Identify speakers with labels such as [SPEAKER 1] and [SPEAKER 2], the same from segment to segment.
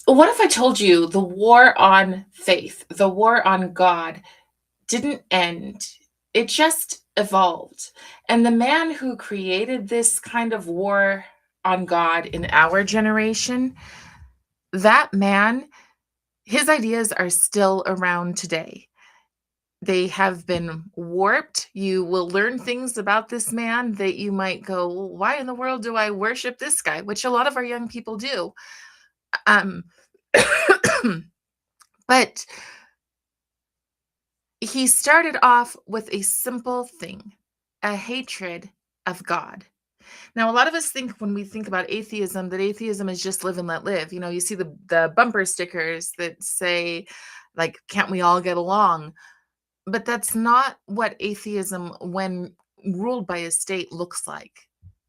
[SPEAKER 1] What if I told you the war on faith, the war on God didn't end? It just evolved. And the man who created this kind of war on God in our generation, that man, his ideas are still around today. They have been warped. You will learn things about this man that you might go, "Well, why in the world do I worship this guy?" Which a lot of our young people do. Um, but he started off with a simple thing, a hatred of God. Now, a lot of us think when we think about atheism that atheism is just live and let live. You know, you see the bumper stickers that say, like, can't we all get along? But that's not what atheism, when ruled by a state, looks like.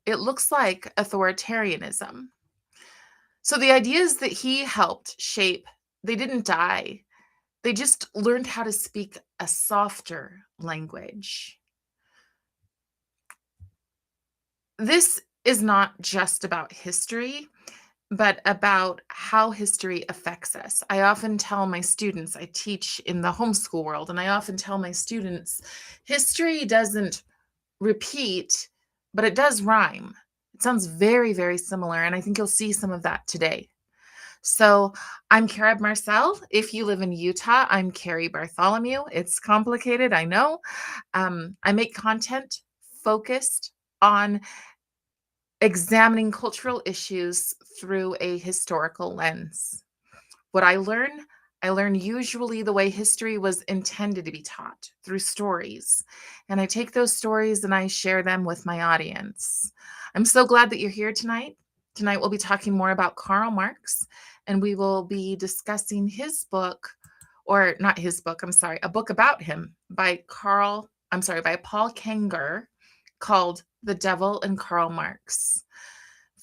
[SPEAKER 1] It looks like authoritarianism. So the ideas that he helped shape, they didn't die. They just learned how to speak a softer language. This is not just about history, but about how history affects us. I often tell my students, I teach in the homeschool world, and I often tell my students, history doesn't repeat, but it does rhyme. It sounds very, very similar, and I think you'll see some of that today. So I'm Cara Marcel. If you live in Utah, I'm Carrie Bartholomew. It's complicated, I know. I make content focused on examining cultural issues through a historical lens. What I learn usually the way history was intended to be taught through stories. And I take those stories and I share them with my audience. I'm so glad that you're here tonight. Tonight, we'll be talking more about Karl Marx, and we will be discussing his book, or not his book, I'm sorry, a book about him by by Paul Kenger, called The Devil and Karl Marx.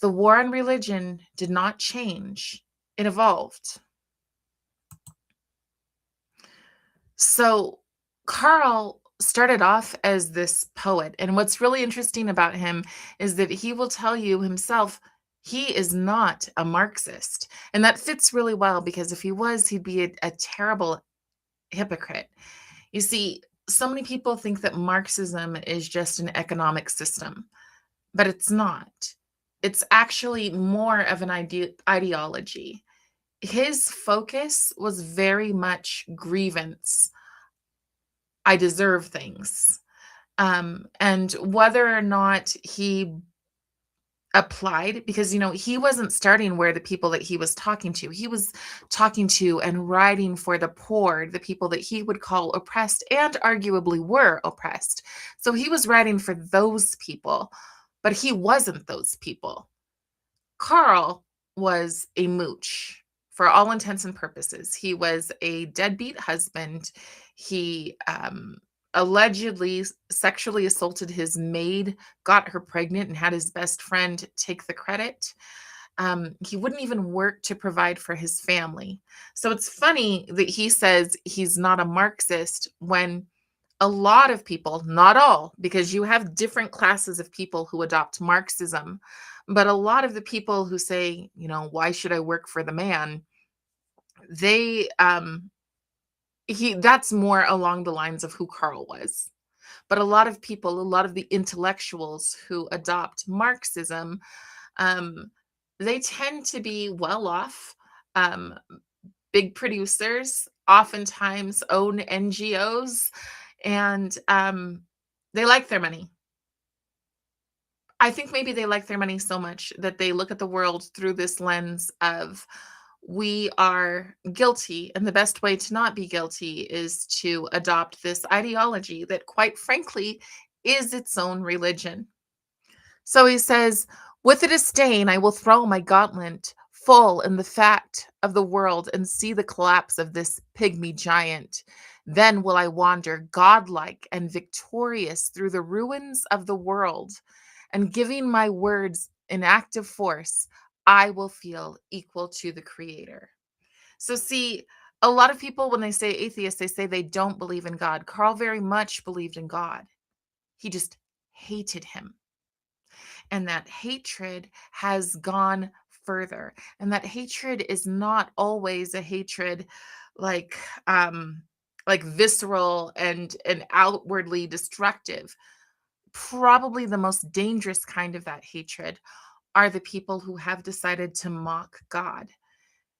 [SPEAKER 1] The war on religion did not change, it evolved. So Karl started off as this poet. And what's really interesting about him is that he will tell you himself he is not a Marxist. And that fits really well because if he was, he'd be a terrible hypocrite. You see, so many people think that Marxism is just an economic system, but it's not. It's actually more of an ideology. His focus was very much grievance. I deserve things. And whether or not he applied, because, he wasn't starting where the people that he was talking to, he was talking to and writing for the poor, the people that he would call oppressed and arguably were oppressed. So he was writing for those people, but he wasn't those people. Karl was a mooch for all intents and purposes. He was a deadbeat husband. He allegedly sexually assaulted his maid, got her pregnant, and had his best friend take the credit. He wouldn't even work to provide for his family. So it's funny that he says he's not a Marxist when a lot of people, not all, because you have different classes of people who adopt Marxism, but a lot of the people who say, why should I work for the man? They, that's more along the lines of who Karl was. But a lot of people, a lot of the intellectuals who adopt Marxism, um, they tend to be well off, um, big producers, oftentimes own NGOs, and they like their money. I think maybe they like their money so much that they look at the world through this lens of we are guilty, and the best way to not be guilty is to adopt this ideology that, quite frankly, is its own religion. So he says, with a disdain, I will throw my gauntlet full in the fact of the world and see the collapse of this pygmy giant. Then will I wander godlike and victorious through the ruins of the world, and giving my words an active force, I will feel equal to the creator. So see, a lot of people, when they say atheist, they say they don't believe in God. Karl very much believed in God. He just hated him. And that hatred has gone further. And that hatred is not always a hatred like um like visceral and outwardly destructive. Probably the most dangerous kind of that hatred are the people who have decided to mock God.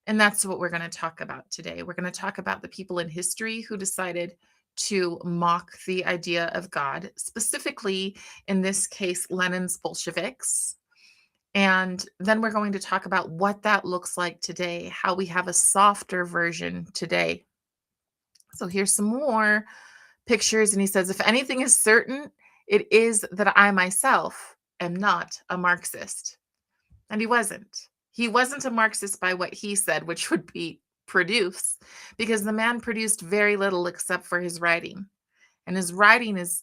[SPEAKER 1] And that's what we're going to talk about today. We're going to talk about the people in history who decided to mock the idea of God, specifically in this case, Lenin's Bolsheviks. And then we're going to talk about what that looks like today, how we have a softer version today. So here's some more pictures. And he says, if anything is certain, it is that I myself am not a Marxist. And he wasn't. He wasn't a Marxist by what he said, which would be produce, because the man produced very little except for his writing. And his writing is,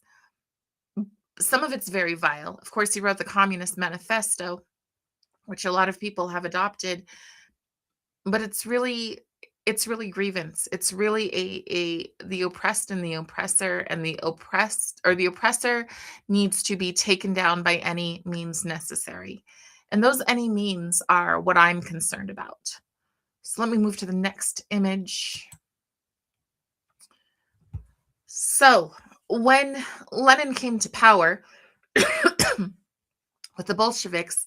[SPEAKER 1] some of it's very vile. Of course, he wrote the Communist Manifesto, which a lot of people have adopted, but it's really grievance. It's really a the oppressed and the oppressor, and the oppressed or the oppressor needs to be taken down by any means necessary. And those any means are what I'm concerned about. So let me move to the next image. So when Lenin came to power with the Bolsheviks,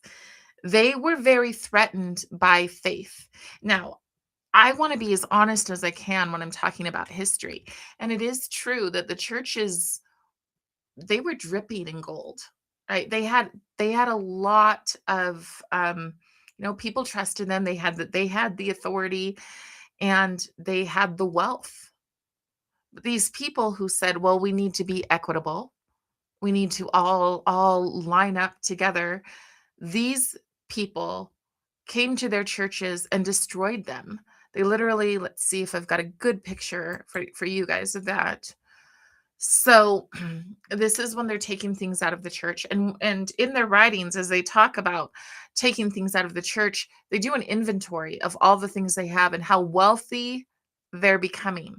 [SPEAKER 1] they were very threatened by faith. Now, I want to be as honest as I can when I'm talking about history. And it is true that the churches, they were dripping in gold, right? They had a lot of people trusted them. They had the authority, and they had the wealth. But these people who said, well, we need to be equitable, we need to all line up together, these people came to their churches and destroyed them. They literally, let's see if I've got a good picture for you guys of that. So this is when they're taking things out of the church, and in their writings, as they talk about taking things out of the church, they do an inventory of all the things they have and how wealthy they're becoming.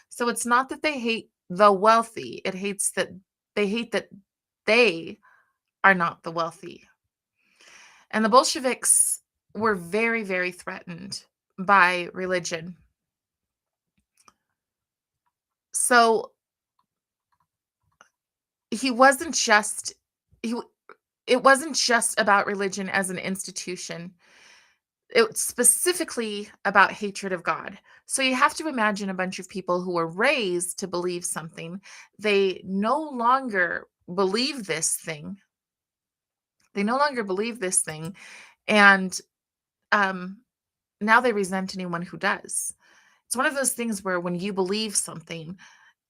[SPEAKER 1] So it's not that they hate the wealthy, they hate that they are not the wealthy. And the Bolsheviks were very, very threatened by religion. So he wasn't just he it wasn't just about religion as an institution. It's specifically about hatred of God. So you have to imagine a bunch of people who were raised to believe something. They no longer believe this thing. They no longer believe this thing. And um, now they resent anyone who does. It's one of those things where when you believe something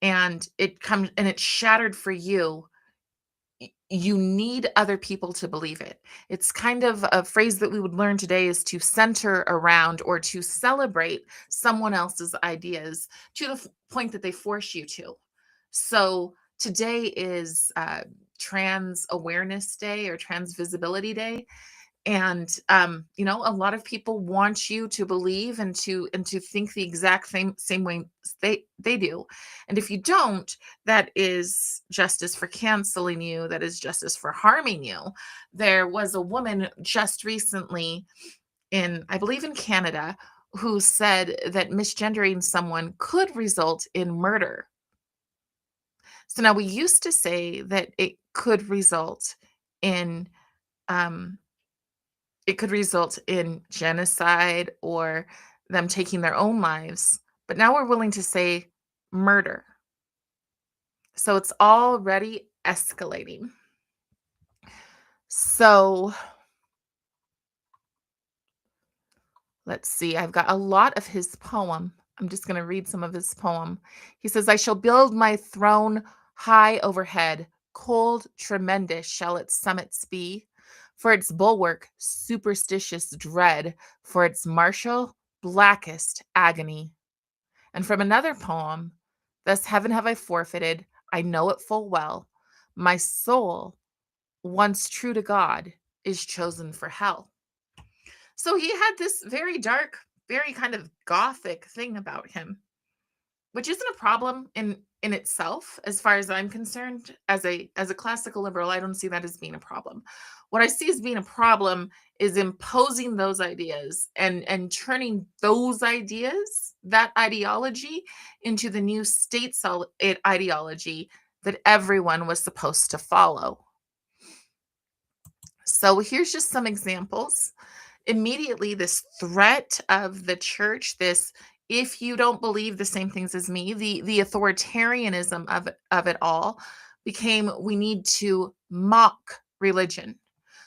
[SPEAKER 1] and it comes and it's shattered for you, you need other people to believe it. It's kind of a phrase that we would learn today is to center around or to celebrate someone else's ideas to the point that they force you to. So today is Trans Awareness Day or Trans Visibility Day, and a lot of people want you to believe and to think the exact same way they do. And if you don't, that is justice for canceling you, that is justice for harming you. There was a woman just recently in, I believe, in Canada, who said that misgendering someone could result in murder. So now we used to say that in um it could result in genocide or them taking their own lives. But now we're willing to say murder. So it's already escalating. So let's see. I've got a lot of his poem. I'm just going to read some of his poem. He says, I shall build my throne high overhead. Cold, tremendous shall its summits be. For its bulwark, superstitious dread. For its martial, blackest agony. And from another poem, thus heaven have I forfeited, I know it full well. My soul, once true to God, is chosen for hell. So he had this very dark, very kind of gothic thing about him, which isn't a problem in itself, as far as I'm concerned, as a classical liberal, I don't see that as being a problem. What I see as being a problem is imposing those ideas and turning those ideas, that ideology, into the new ideology that everyone was supposed to follow. So here's just some examples. Immediately, this threat of the church, this, if you don't believe the same things as me, the authoritarianism of it all became, we need to mock religion.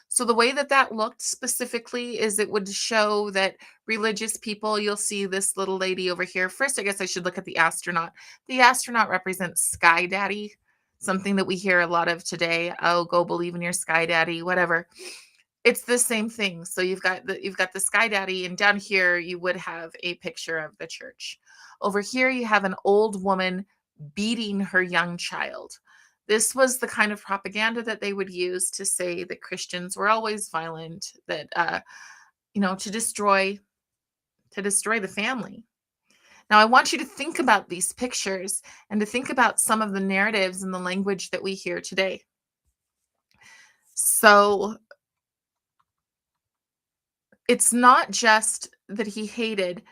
[SPEAKER 1] So the way that that looked specifically is it would show that religious people, you'll see this little lady over here. First, I guess I should look at the astronaut. The astronaut represents Sky Daddy, something that we hear a lot of today. Oh, go believe in your Sky Daddy, whatever. It's the same thing. So you've got the Sky Daddy, and down here you would have a picture of the church. Over here you have an old woman beating her young child. This was the kind of propaganda that they would use to say that Christians were always violent, that to destroy the family. Now I want you to think about these pictures and to think about some of the narratives and the language that we hear today. So it's not just that he hated,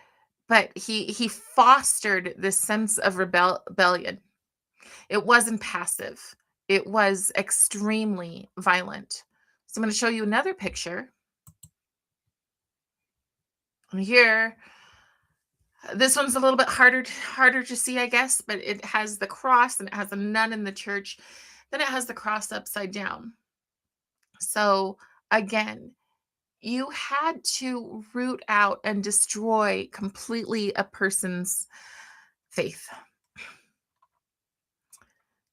[SPEAKER 1] but he fostered this sense of rebellion. It wasn't passive. It was extremely violent. So I'm going to show you another picture. And here, this one's a little bit harder to see, I guess, but it has the cross and it has a nun in the church. Then it has the cross upside down. So again, you had to root out and destroy completely a person's faith.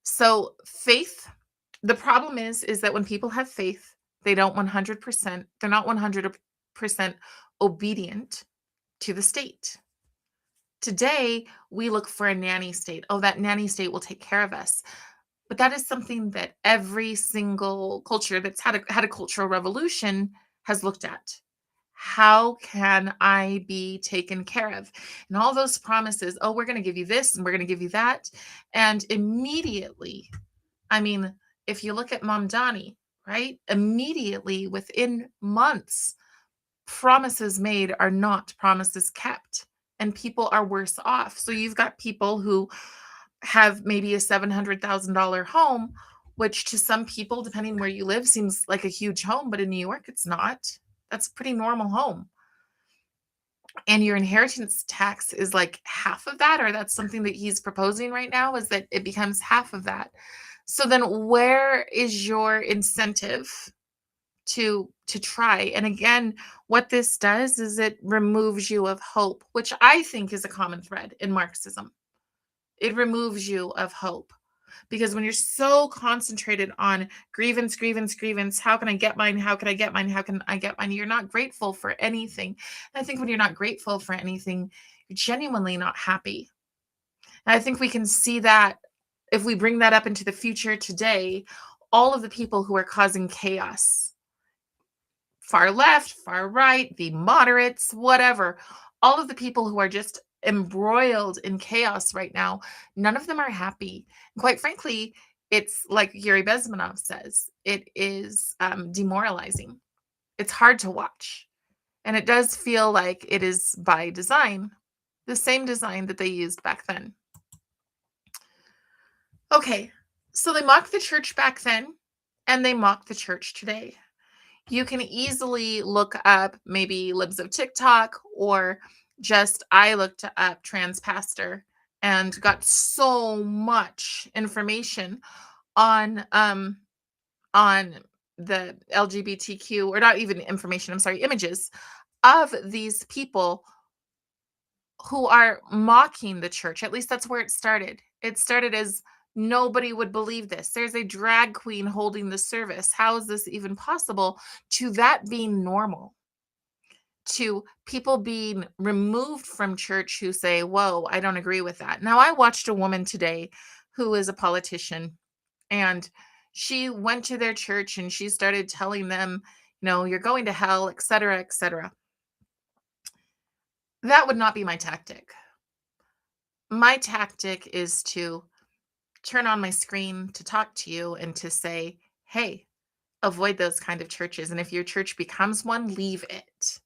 [SPEAKER 1] So faith, the problem is that when people have faith, they don't 100%, they're not 100% obedient to the state. Today, we look for a nanny state. Oh, that nanny state will take care of us. But that is something that every single culture that's had a cultural revolution has looked at. How can I be taken care of? And all those promises, oh, we're going to give you this and we're going to give you that. And immediately, I mean, if you look at Mom Donnie, right? Immediately within months, promises made are not promises kept, and people are worse off. So you've got people who have maybe a $700,000 home, which to some people, depending where you live, seems like a huge home, but in New York, it's not. That's a pretty normal home. And your inheritance tax is like half of that, or that's something that he's proposing right now, is that it becomes half of that. So then where is your incentive to try? And again, what this does is it removes you of hope, which I think is a common thread in Marxism. It removes you of hope. Because when you're so concentrated on grievance, grievance, grievance, how can I get mine? How can I get mine? How can I get mine? You're not grateful for anything. And I think when you're not grateful for anything, you're genuinely not happy. And I think we can see that if we bring that up into the future today, all of the people who are causing chaos, far left, far right, the moderates, whatever, all of the people who are just embroiled in chaos right now, none of them are happy. Quite frankly, it's like Yuri Bezmenov says, it is demoralizing. It's hard to watch. And it does feel like it is by design, the same design that they used back then. Okay, so they mocked the church back then, and they mock the church today. You can easily look up maybe libs of TikTok, or just I looked up trans pastor and got so much information on on the LGBTQ, or not even information, I'm sorry, images of these people who are mocking the church. At least that's where it started. It started as nobody would believe this. There's a drag queen holding the service. How is this even possible? To that being normal, to people being removed from church who say, whoa, I don't agree with that. Now, I watched a woman today who is a politician, and she went to their church and she started telling them, you're going to hell, et cetera, et cetera. That would not be my tactic. My tactic is to turn on my screen to talk to you and to say, hey, avoid those kind of churches. And if your church becomes one, leave it.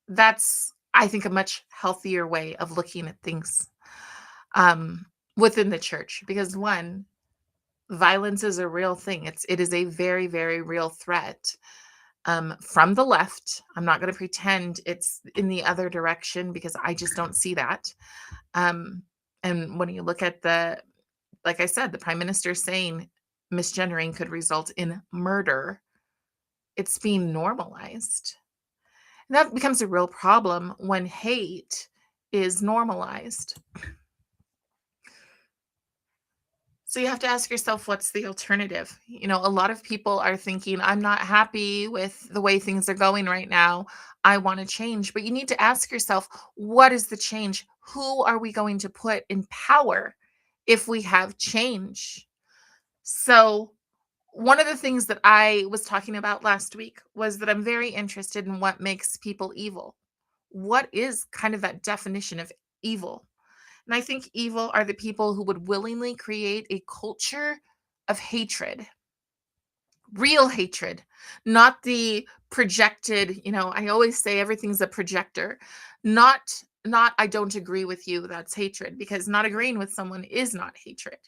[SPEAKER 1] That's, I think, a much healthier way of looking at things um, within the church. Because one, violence is a real thing. It is a very, very real threat from the left. I'm not going to pretend it's in the other direction because I just don't see that. Um, and when you look at like I said, the prime minister saying misgendering could result in murder, it's being normalized. And that becomes a real problem when hate is normalized. So you have to ask yourself, what's the alternative? A lot of people are thinking, I'm not happy with the way things are going right now. I want to change. But you need to ask yourself, what is the change? Who are we going to put in power if we have change? So, one of the things that I was talking about last week was that I'm very interested in what makes people evil. What is kind of that definition of evil? And I think evil are the people who would willingly create a culture of hatred, real hatred, not the projected, I always say everything's a projector, not I don't agree with you, that's hatred, because not agreeing with someone is not hatred.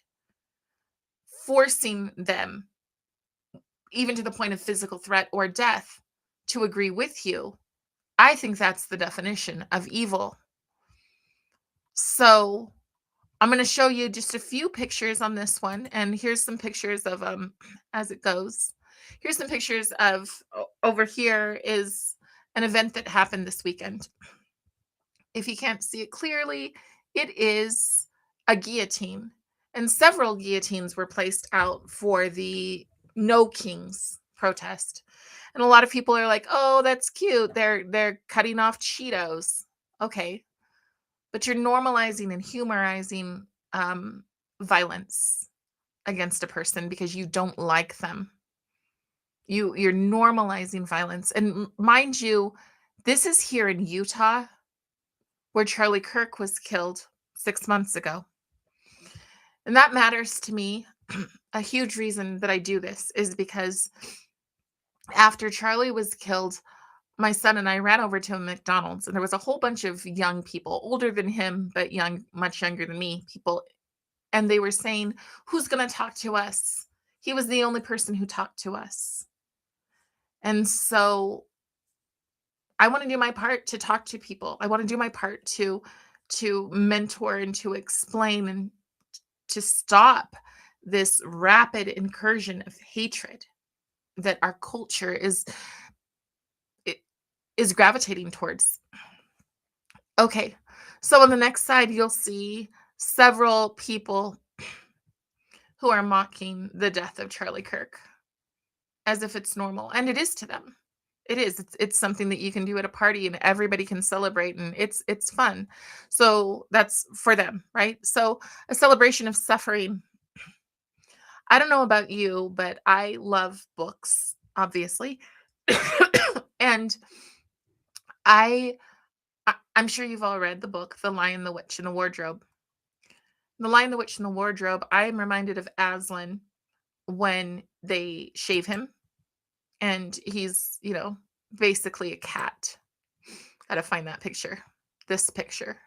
[SPEAKER 1] Forcing them, even to the point of physical threat or death, to agree with you, I think that's the definition of evil. So, I'm going to show you just a few pictures on this one. And here's some pictures of as it goes. Here's some pictures of over here is an event that happened this weekend. If you can't see it clearly, it is a guillotine. And several guillotines were placed out for the No Kings protest. And a lot of people are like, "Oh, that's cute. They're cutting off Cheetos." Okay, but you're normalizing and humorizing violence against a person because you don't like them. You're normalizing violence, and mind you, this is here in Utah, where Charlie Kirk was killed 6 months ago, and that matters to me. A huge reason that I do this is because after Charlie was killed, my son and I ran over to a McDonald's, and there was a whole bunch of young people, older than him, but much younger than me, people. And they were saying, who's going to talk to us? He was the only person who talked to us. And so I want to do my part to talk to people. I want to do my part to mentor and to explain and to stop this rapid incursion of hatred that our culture is gravitating towards. Okay. So on the next side, you'll see several people who are mocking the death of Charlie Kirk as if it's normal, and it is to them. It is. It's something that you can do at a party and everybody can celebrate, and it's fun. So that's for them, right? So a celebration of suffering. I don't know about you, but I love books, obviously. And I I'm sure you've all read the book, The Lion, the Witch, and the Wardrobe. The Lion, the Witch, and the Wardrobe, I am reminded of Aslan when they shave him and he's, basically a cat. Gotta find that picture, this picture.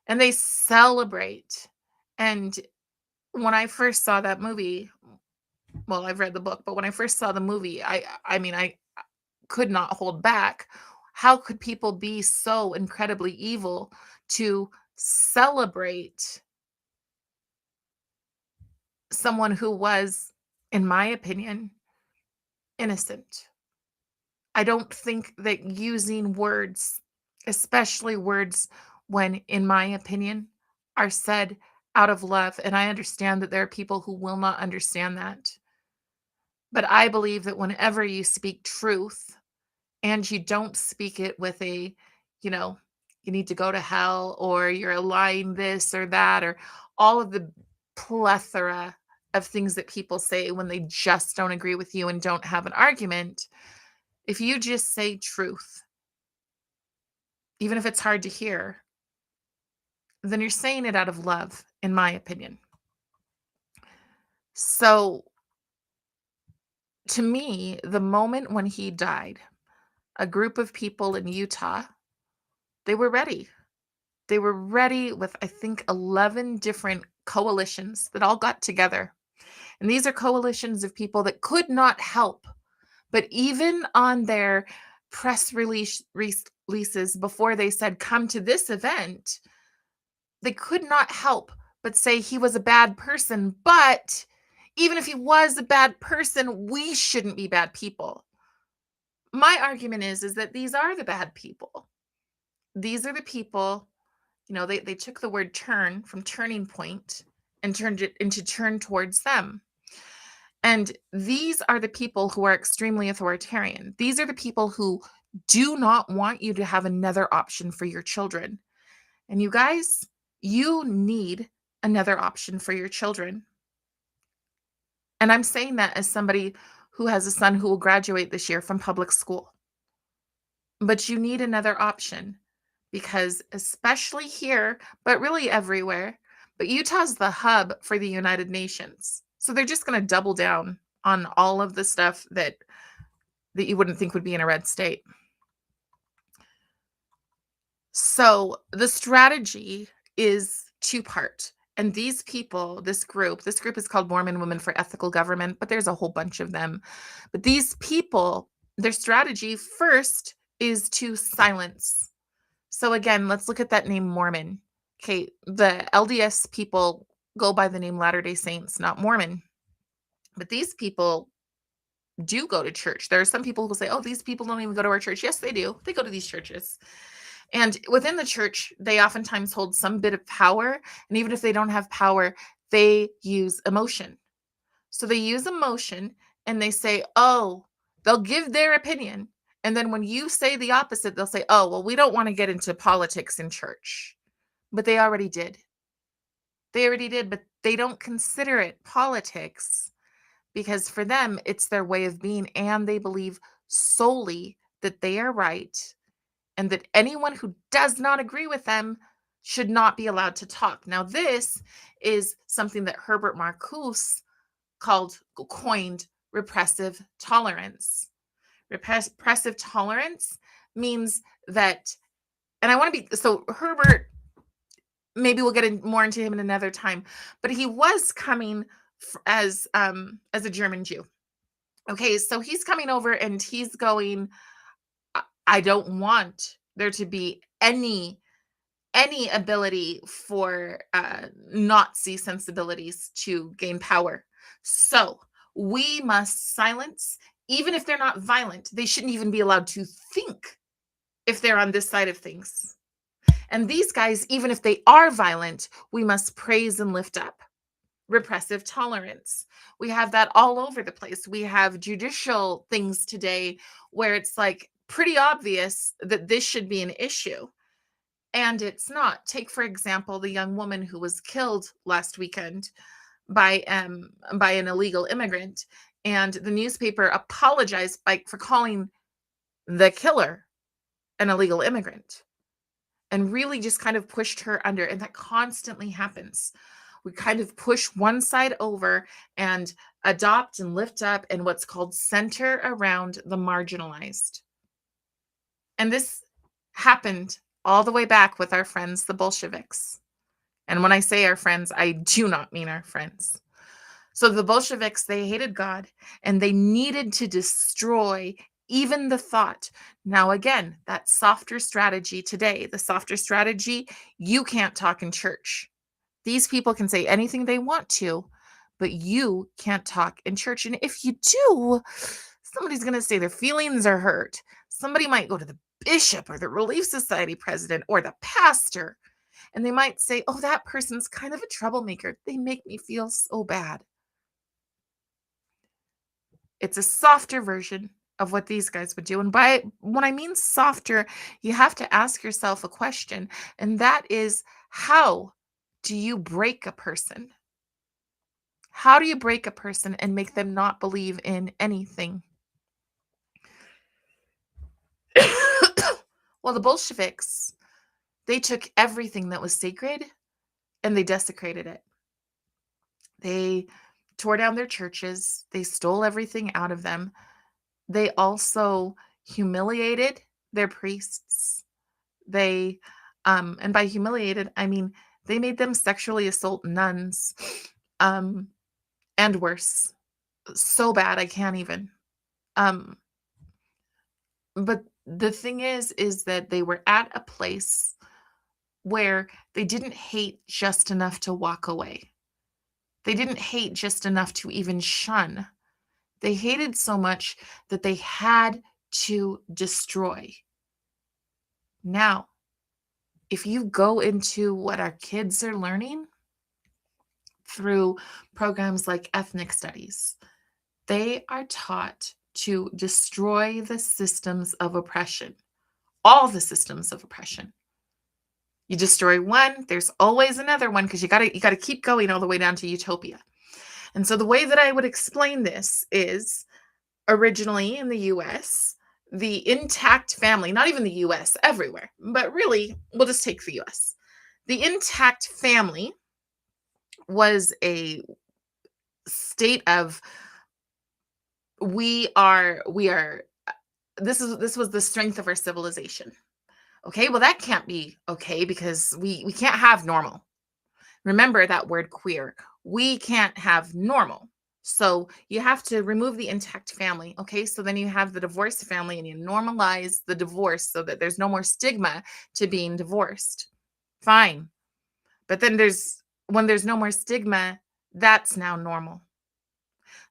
[SPEAKER 1] And they celebrate. And when I first saw that movie, well, I've read the book, but when I first saw the movie, I mean, I could not hold back. How could people be so incredibly evil to celebrate someone who was, in my opinion, innocent? I don't think that using words, especially words when, in my opinion, are said out of love, and I understand that there are people who will not understand that. But I believe that whenever you speak truth and you don't speak it with you know, you need to go to hell or you're a lying this or that or all of the plethora of things that people say when they just don't agree with you and don't have an argument. If you just say truth, even if it's hard to hear, then you're saying it out of love, in my opinion. So, to me, the moment when he died, a group of people in Utah, they were ready. They were ready with, I think, 11 different coalitions that all got together. And these are coalitions of people that could not help. But even on their releases before they said, come to this event, they could not help but say he was a bad person. But even if he was a bad person, we shouldn't be bad people. My argument is that these are the bad people. These are the people, they took the word turn from turning point and turned it into turn towards them. And these are the people who are extremely authoritarian. These are the people who do not want you to have another option for your children. And you guys, you need another option for your children. And I'm saying that as somebody who has a son who will graduate this year from public school. But you need another option because, especially here, but really everywhere, but Utah's the hub for the United Nations. So they're just going to double down on all of the stuff that you wouldn't think would be in a red state. So the strategy is two-part. And these people, this group is called Mormon Women for Ethical Government, but there's a whole bunch of them. But these people, their strategy first is to silence. So again, let's look at that name Mormon. Okay, the LDS people go by the name Latter-day Saints, not Mormon. But these people do go to church. There are some people who say, oh, these people don't even go to our church. Yes, they do. They go to these churches. And within the church, they oftentimes hold some bit of power. And even if they don't have power, they use emotion. So they use emotion and they say, oh, they'll give their opinion. And then when you say the opposite, they'll say, oh, well, we don't want to get into politics in church. But they already did. They already did, but they don't consider it politics because for them, it's their way of being. And they believe solely that they are right and that anyone who does not agree with them should not be allowed to talk. Now, this is something that Herbert Marcuse coined repressive tolerance. Repressive tolerance means that, and I want to be, so Herbert, maybe we'll get more into him in another time, but he was coming as a German Jew. Okay, so he's coming over and he's going, I don't want there to be any ability for Nazi sensibilities to gain power. So we must silence, even if they're not violent, they shouldn't even be allowed to think if they're on this side of things. And these guys, even if they are violent, we must praise and lift up. Repressive tolerance. We have that all over the place. We have judicial things today where it's like pretty obvious that this should be an issue. And it's not. Take, for example, the young woman who was killed last weekend by an illegal immigrant. And the newspaper apologized for calling the killer an illegal immigrant and really just kind of pushed her under. And that constantly happens. We kind of push one side over and adopt and lift up and what's called center around the marginalized. And this happened all the way back with our friends, the Bolsheviks. And when I say our friends, I do not mean our friends. So the Bolsheviks, they hated God and they needed to destroy even the thought. Now, again, that softer strategy today, the softer strategy, you can't talk in church. These people can say anything they want to, but you can't talk in church. And if you do, somebody's going to say their feelings are hurt. Somebody might go to the bishop or the Relief Society president or the pastor, and they might say, oh, that person's kind of a troublemaker. They make me feel so bad. It's a softer version of what these guys would do. And when I mean softer, you have to ask yourself a question, and that is, how do you break a person? How do you break a person and make them not believe in anything? Well, the Bolsheviks, they took everything that was sacred and they desecrated it. They tore down their churches, they stole everything out of them. They also humiliated their priests. They and by humiliated, I mean they made them sexually assault nuns, um, and worse. So bad I can't even. Um, but the thing is that they were at a place where they didn't hate just enough to walk away. They didn't hate just enough to even shun. They hated so much that they had to destroy. Now, if you go into what our kids are learning through programs like ethnic studies, they are taught to destroy the systems of oppression, all the systems of oppression. You destroy one, there's always another one because you got to keep going all the way down to utopia. And so the way that I would explain this is originally in the US, the intact family, not even the US, everywhere, but really, we'll just take the US. The intact family was a state of we are this was the strength of our civilization. Okay, well that can't be okay because we can't have normal. Remember that word queer. We can't have normal. So you have to remove the intact family. Okay, so then you have the divorced family and you normalize the divorce so that there's no more stigma to being divorced. Fine. But then when there's no more stigma, that's now normal.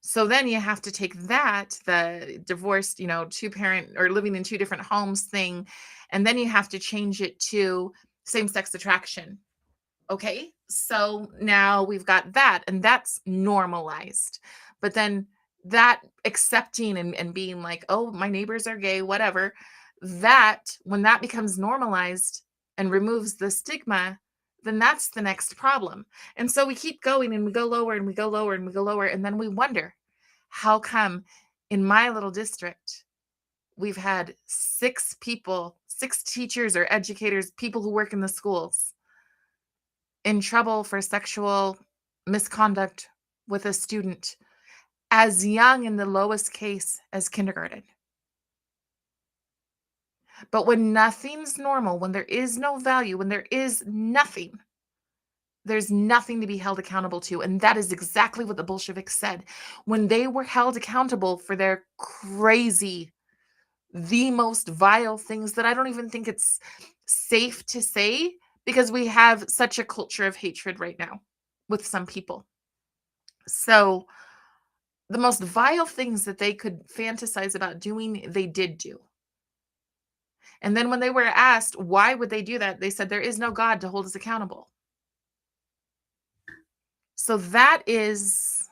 [SPEAKER 1] So then you have to take that, the divorced, two parent or living in two different homes thing, and then you have to change it to same sex attraction. Okay. So now we've got that, and that's normalized. But then that accepting and being like, oh, my neighbors are gay, whatever, that when that becomes normalized and removes the stigma, then that's the next problem. And so we keep going and we go lower and we go lower and we go lower. And then we wonder, how come in my little district, we've had six people, six teachers or educators, people who work in the schools in trouble for sexual misconduct with a student as young in the lowest case as kindergarten. But when nothing's normal, when there is no value, when there is nothing, there's nothing to be held accountable to. And that is exactly what the Bolsheviks said when they were held accountable for their crazy, the most vile things that I don't even think it's safe to say because we have such a culture of hatred right now with some people. So the most vile things that they could fantasize about doing, they did do. And then when they were asked why would they do that, they said there is no God to hold us accountable. So that's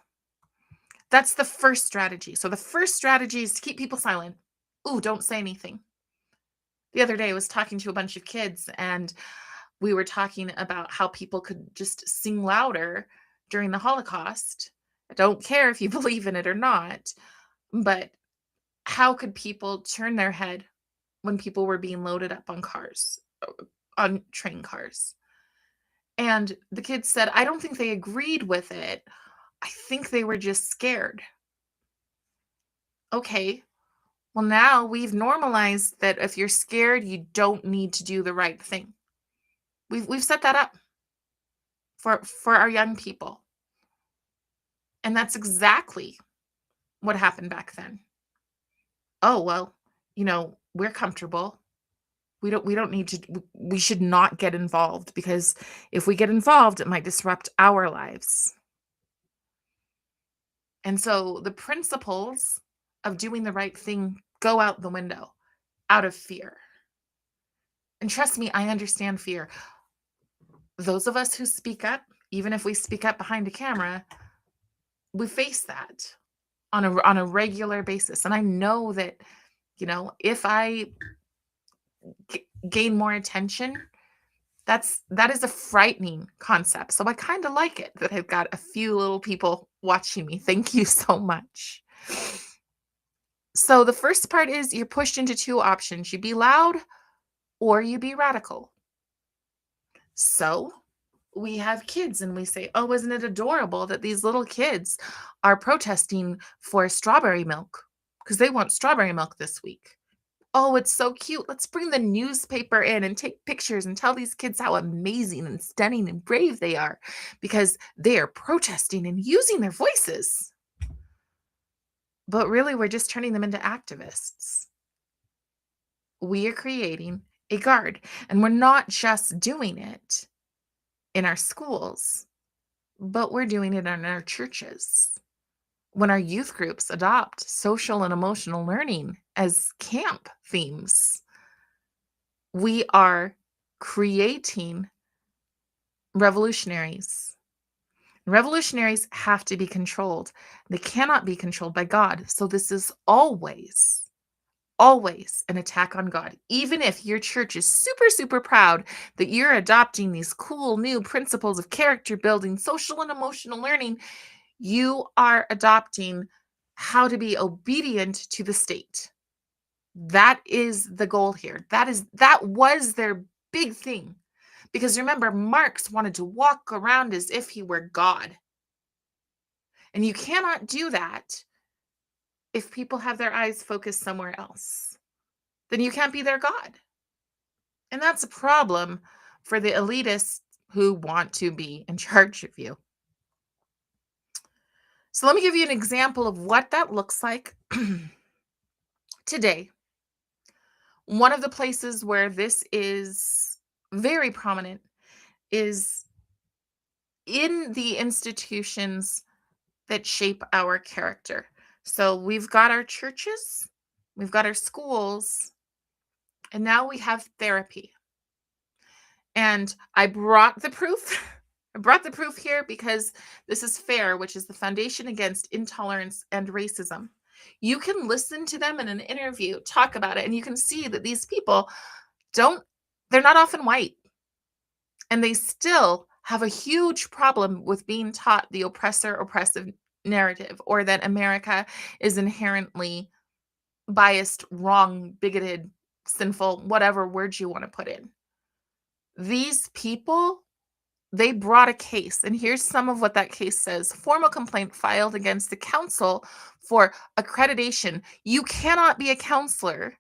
[SPEAKER 1] the first strategy. So the first strategy is to keep people silent. Ooh, don't say anything. The other day I was talking to a bunch of kids and we were talking about how people could just sing louder during the Holocaust. I don't care if you believe in it or not, but how could people turn their head when people were being loaded up on cars, on train cars? And the kids said, I don't think they agreed with it. I think they were just scared. Okay, well, now we've normalized that if you're scared, you don't need to do the right thing. We've set that up for our young people. And that's exactly what happened back then. Oh, well, we're comfortable. We don't need to we should not get involved because if we get involved, it might disrupt our lives. And so the principles of doing the right thing go out the window out of fear. And trust me, I understand fear. Those of us who speak up, even if we speak up behind a camera, we face that on a regular basis. And I know that, if I gain more attention, that is a frightening concept. So I kind of like it that I've got a few little people watching me. Thank you so much. So the first part is you're pushed into two options. You be loud or you be radical. So we have kids and we say, "Oh, isn't it adorable that these little kids are protesting for strawberry milk because they want strawberry milk this week." Oh, it's so cute. Let's bring the newspaper in and take pictures and tell these kids how amazing and stunning and brave they are because they are protesting and using their voices. But really, we're just turning them into activists. We are creating a guard, and we're not just doing it in our schools, but we're doing it in our churches. When our youth groups adopt social and emotional learning as camp themes, we are creating revolutionaries. Revolutionaries have to be controlled. They cannot be controlled by God. So this is always an attack on God. Even if your church is super, super proud that you're adopting these cool new principles of character building, social and emotional learning, you are adopting how to be obedient to the state. That is the goal here. That was their big thing. Because remember, Marx wanted to walk around as if he were God. And you cannot do that if people have their eyes focused somewhere else. Then you can't be their God. And that's a problem for the elitists who want to be in charge of you. So let me give you an example of what that looks like today. One of the places where this is very prominent is in the institutions that shape our character. So we've got our churches, we've got our schools, and now we have therapy. And I brought the proof. I brought the proof here because this is FAIR, which is the Foundation Against Intolerance and Racism. You can listen to them in an interview, talk about it, and you can see that these people they're not often white. And they still have a huge problem with being taught the oppressor oppressive narrative, or that America is inherently biased, wrong, bigoted, sinful, whatever words you want to put in. These people, they brought a case, and here's some of what that case says. Formal complaint filed against the council for accreditation. You cannot be a counselor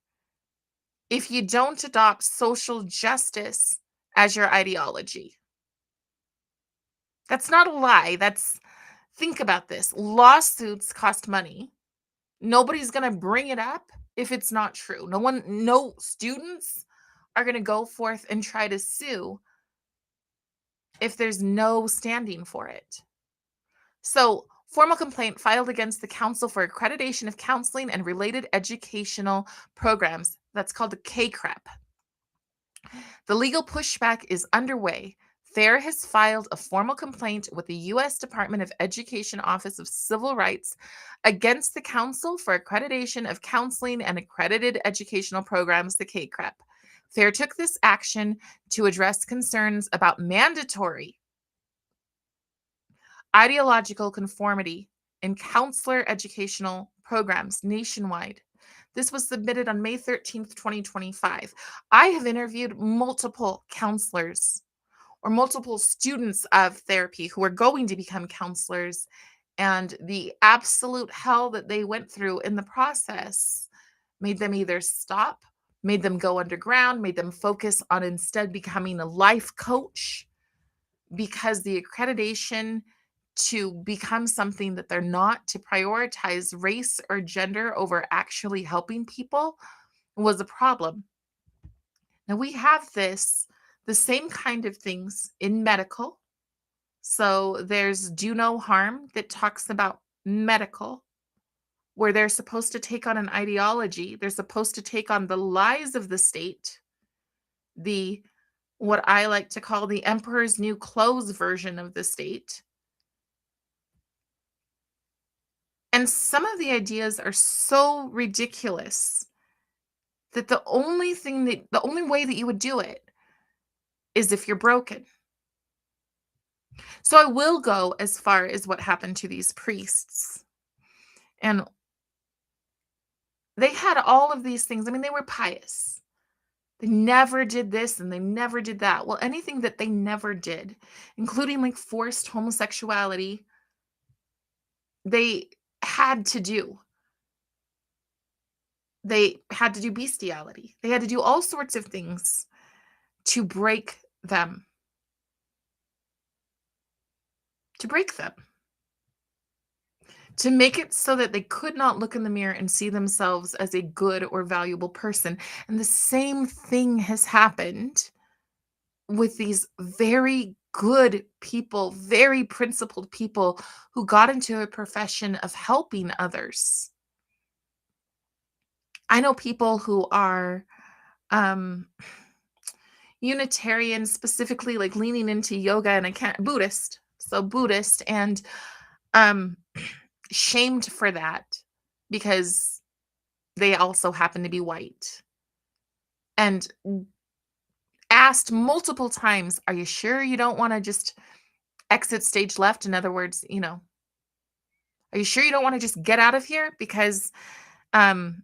[SPEAKER 1] if you don't adopt social justice as your ideology. That's not a lie. Think about this. Lawsuits cost money. Nobody's going to bring it up if it's not true. No students are going to go forth and try to sue if there's no standing for it. So, formal complaint filed against the Council for Accreditation of Counseling and Related Educational Programs. That's called the KCREP. The legal pushback is underway. FAIR has filed a formal complaint with the U.S. Department of Education Office of Civil Rights against the Council for Accreditation of Counseling and Accredited Educational Programs, the KCREP. FAIR took this action to address concerns about mandatory ideological conformity in counselor educational programs nationwide. This was submitted on May 13th, 2025. I have interviewed multiple counselors or multiple students of therapy who are going to become counselors, and the absolute hell that they went through in the process made them either stop, made them go underground, made them focus on instead becoming a life coach, because the accreditation to become something that they're not, to prioritize race or gender over actually helping people, was a problem. Now we have the same kind of things in medical. So there's do no harm that talks about medical, where they're supposed to take on an ideology. They're supposed to take on the lies of the state, the what I like to call the emperor's new clothes version of the state. And some of the ideas are so ridiculous that the only way that you would do it is if you're broken. So I will go as far as what happened to these priests. And they had all of these things. I mean, they were pious. They never did this and they never did that. Well, anything that they never did, including like forced homosexuality, they had to do. They had to do bestiality. They had to do all sorts of things to break them, to break them, to make it so that they could not look in the mirror and see themselves as a good or valuable person. And the same thing has happened with these very good people, very principled people who got into a profession of helping others. I know people who are um Unitarian, specifically like leaning into yoga, and I can't Buddhist. So Buddhist and um shamed for that because they also happen to be white. And asked multiple times, "Are you sure you don't want to just exit stage left?" In other words, "Are you sure you don't want to just get out of here?" Because um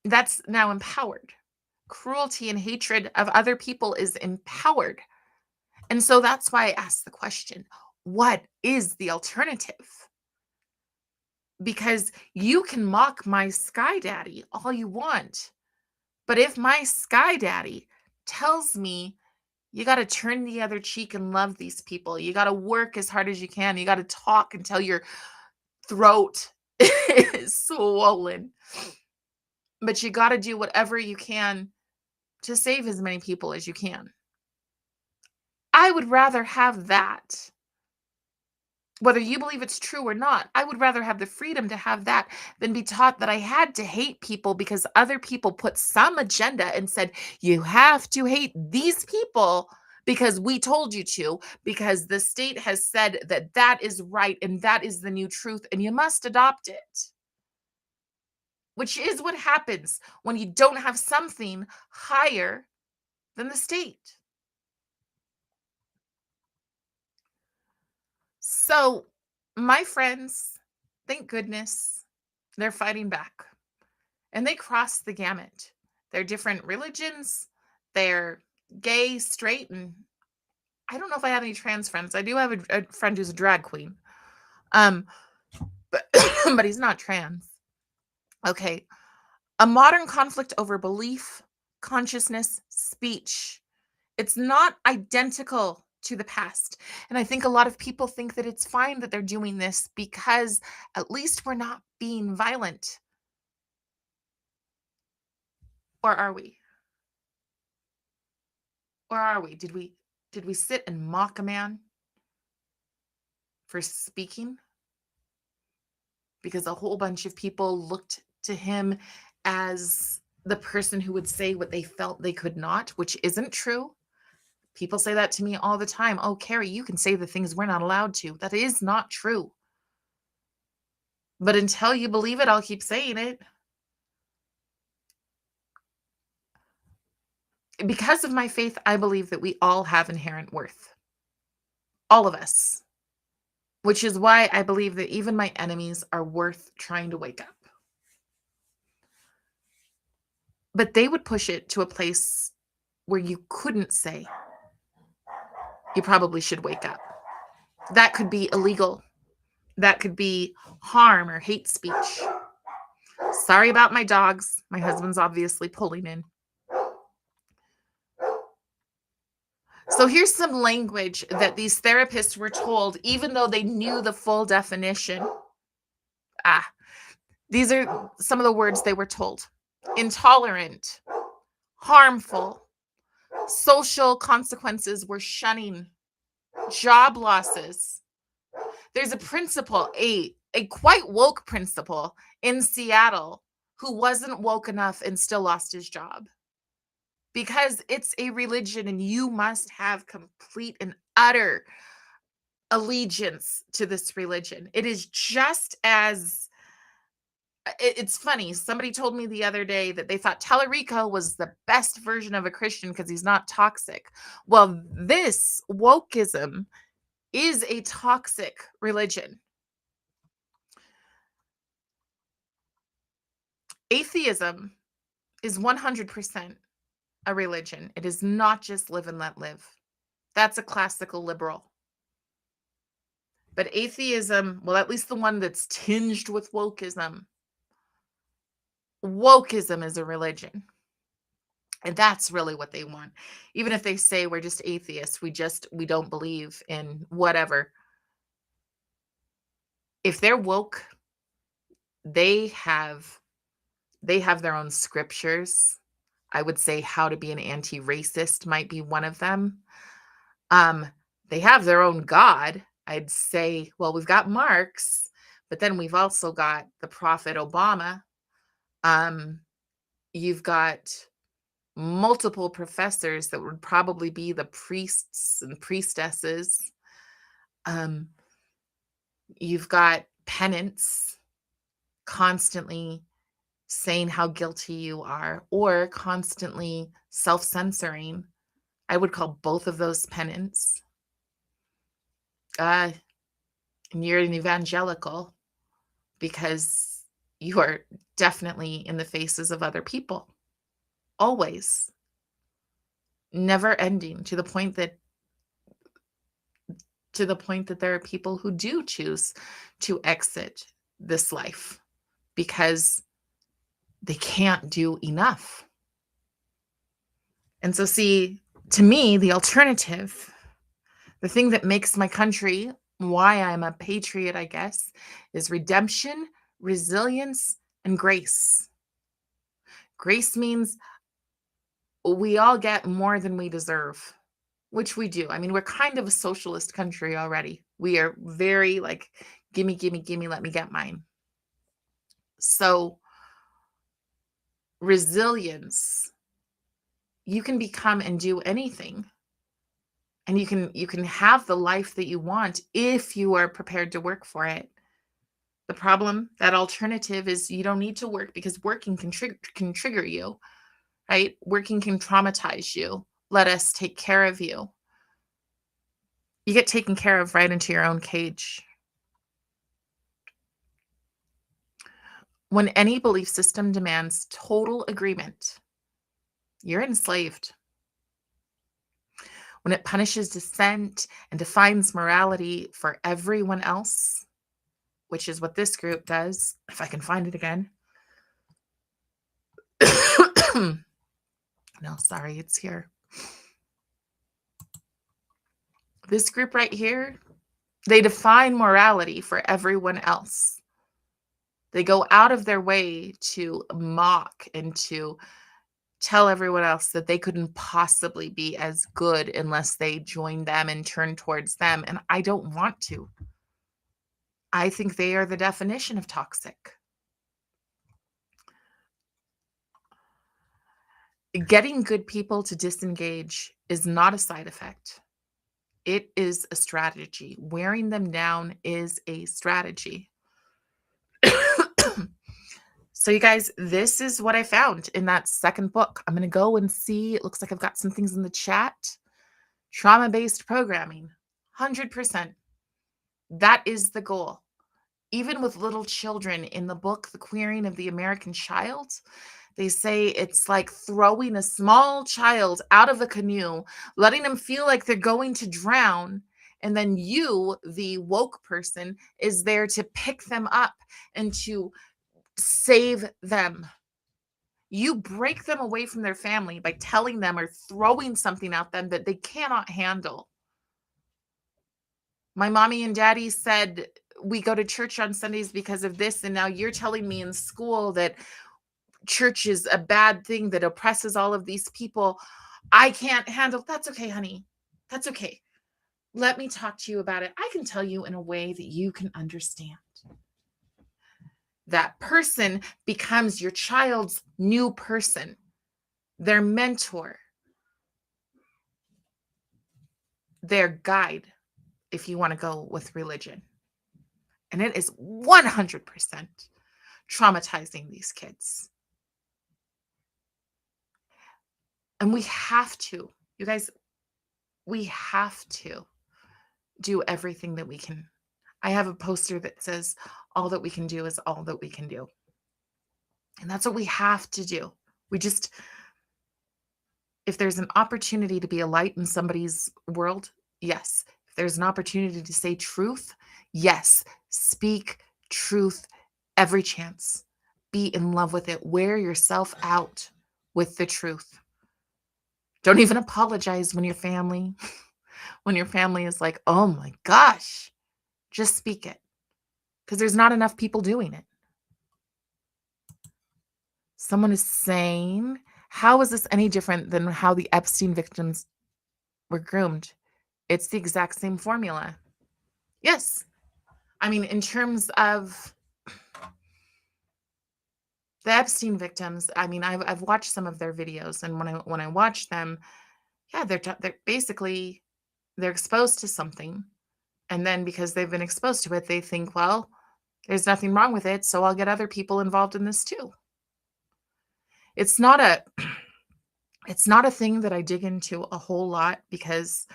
[SPEAKER 1] that's now empowered. Cruelty and hatred of other people is empowered. And so that's why I asked the question, what is the alternative? Because you can mock my sky daddy all you want. But if my sky daddy tells me you got to turn the other cheek and love these people, you got to work as hard as you can, you got to talk until your throat is swollen, but you got to do whatever you can to save as many people as you can. I would rather have that. Whether you believe it's true or not, I would rather have the freedom to have that than be taught that I had to hate people because other people put some agenda and said, you have to hate these people because we told you to, because the state has said that that is right and that is the new truth and you must adopt it. Which is what happens when you don't have something higher than the state. So, my friends, thank goodness, they're fighting back and they cross the gamut. They're different religions, they're gay, straight, and I don't know if I have any trans friends. I do have a friend who's a drag queen. Um, but but he's not trans. Okay. A modern conflict over belief, consciousness, speech. It's not identical to the past. And I think a lot of people think that it's fine that they're doing this because at least we're not being violent. Or are we? Or are we? Did we sit and mock a man for speaking because a whole bunch of people looked to him as the person who would say what they felt they could not, which isn't true? People say that to me all the time. Oh, Carrie, you can say the things we're not allowed to. That is not true. But until you believe it, I'll keep saying it. Because of my faith, I believe that we all have inherent worth. All of us. Which is why I believe that even my enemies are worth trying to wake up. But they would push it to a place where you couldn't say, you probably should wake up. That could be illegal. That could be harm or hate speech. Sorry about my dogs. My husband's obviously pulling in. So here's some language that these therapists were told, even though they knew the full definition. These are some of the words they were told: intolerant, harmful, social consequences were shunning, job losses. There's a principal, a quite woke principal in Seattle who wasn't woke enough and still lost his job because it's a religion and you must have complete and utter allegiance to this religion. It is just as it's funny. Somebody told me the other day that they thought Tellerico was the best version of a Christian because he's not toxic. Well, this wokeism is a toxic religion. Atheism is 100%. a religion. It is not just live and let live. That's a classical liberal. But atheism, well, at least the one that's tinged with wokeism is a religion. And that's really what they want. Even if they say we're just atheists, we don't believe in whatever. If they're woke, they have they have their own scriptures. I would say How to Be an Anti-Racist might be one of them. Um, they have their own God. I'd say, well, we've got Marx, but then we've also got the Prophet Obama. Um, you've got multiple professors that would probably be the priests and priestesses. Um, you've got penance constantly saying how guilty you are or constantly self-censoring. I would call both of those penance. And you're an evangelical because you are definitely in the faces of other people. Always. Never ending to the point that there are people who do choose to exit this life because they can't do enough. And so, see, to me, the alternative, the thing that makes my country, why I'm a patriot, I guess, is redemption, resilience, and grace. Grace means we all get more than we deserve, which we do. I mean, we're kind of a socialist country already. We are very like, gimme, gimme, gimme, let me get mine. So, resilience, you can become and do anything. And you can have the life that you want if you are prepared to work for it. The problem, that alternative is you don't need to work because working can trigger you, right? Working can traumatize you. Let us take care of you. You get taken care of right into your own cage. When any belief system demands total agreement, you're enslaved. When it punishes dissent and defines morality for everyone else, which is what this group does, if I can find it again. No, sorry, it's here. This group right here, they define morality for everyone else. They go out of their way to mock and to tell everyone else that they couldn't possibly be as good unless they join them and turn towards them. And I don't want to. I think they are the definition of toxic. Getting good people to disengage is not a side effect. It is a strategy. Wearing them down is a strategy. So you guys, this is what I found in that second book. I'm going to go and see. It looks like I've got some things in the chat. Trauma-based programming, 100%. That is the goal. Even with little children in the book, The Queering of the American Child, they say it's like throwing a small child out of a canoe, letting them feel like they're going to drown. And then you, the woke person, is there to pick them up and to save them. You break them away from their family by telling them or throwing something at them that they cannot handle. My mommy and daddy said we go to church on Sundays because of this, and now you're telling me in school that church is a bad thing that oppresses all of these people. I can't handle. That's okay, honey. That's okay. Let me talk to you about it. I can tell you in a way that you can understand. That person becomes your child's new person, their mentor, their guide, if you want to go with religion. And it is 100% traumatizing these kids. And we have to, you guys, we have to do everything that we can. I have a poster that says, all that we can do is all that we can do. And that's what we have to do. We just, If there's an opportunity to be a light in somebody's world, yes. If there's an opportunity to say truth, yes. Speak truth every chance. Be in love with it. Wear yourself out with the truth. Don't even apologize when your family is like, "Oh my gosh." Just speak it because there's not enough people doing it. Someone is saying, "How is this any different than how the Epstein victims were groomed?" It's the exact same formula. Yes. I mean, in terms of the Epstein victims, I mean, I've watched some of their videos, and when I watch them, yeah, they're basically they're exposed to something, and then because they've been exposed to it, they think, well, there's nothing wrong with it, so I'll get other people involved in this too. It's not a it's not a thing that I dig into a whole lot because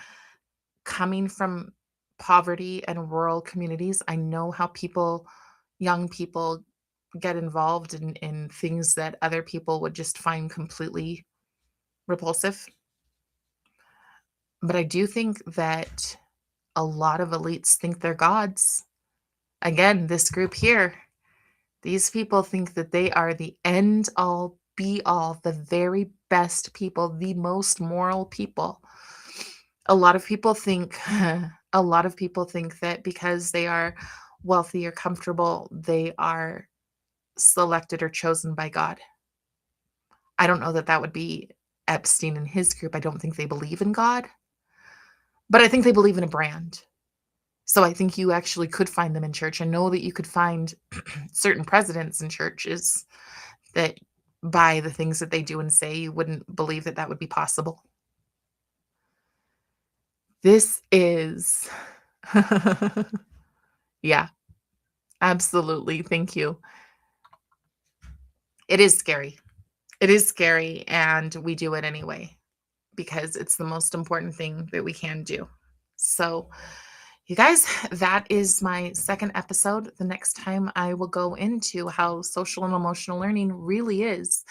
[SPEAKER 1] coming from poverty and rural communities, I know how young people get involved in things that other people would just find completely repulsive. But I do think that a lot of elites think they're gods. Again, this group here, these people think that they are the end all be all, the very best people, the most moral people. A lot of people think a lot of people think that because they are wealthy or comfortable, they are selected or chosen by God. I don't know that that would be Epstein and his group. I don't think they believe in God, but I think they believe in a brand. So I think you actually could find them in church. I know that you could find certain presidents in churches that by the things that they do and say, you wouldn't believe that that would be possible. This is yeah, absolutely. Thank you. It is scary. It is scary, and we do it anyway because it's the most important thing that we can do. So, you guys, that is my second episode. The next time I will go into how social and emotional learning really is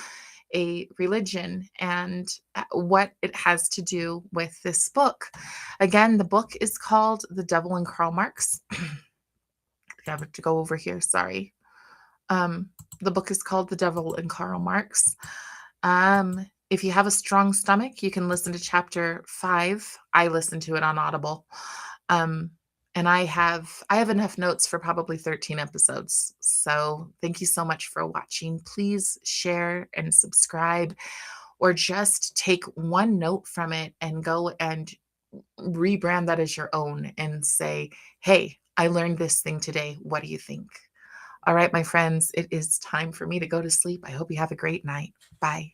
[SPEAKER 1] a religion and what it has to do with this book. Again, the book is called The Devil and Karl Marx. I have to go over here, sorry. Um, the book is called The Devil and Karl Marx. If you have a strong stomach, you can listen to chapter 5. I listened to it on Audible. Um, and I have enough notes for probably 13 episodes. So thank you so much for watching. Please share and subscribe or just take one note from it and go and rebrand that as your own and say, "Hey, I learned this thing today. What do you think?" All right, my friends, it is time for me to go to sleep. I hope you have a great night. Bye.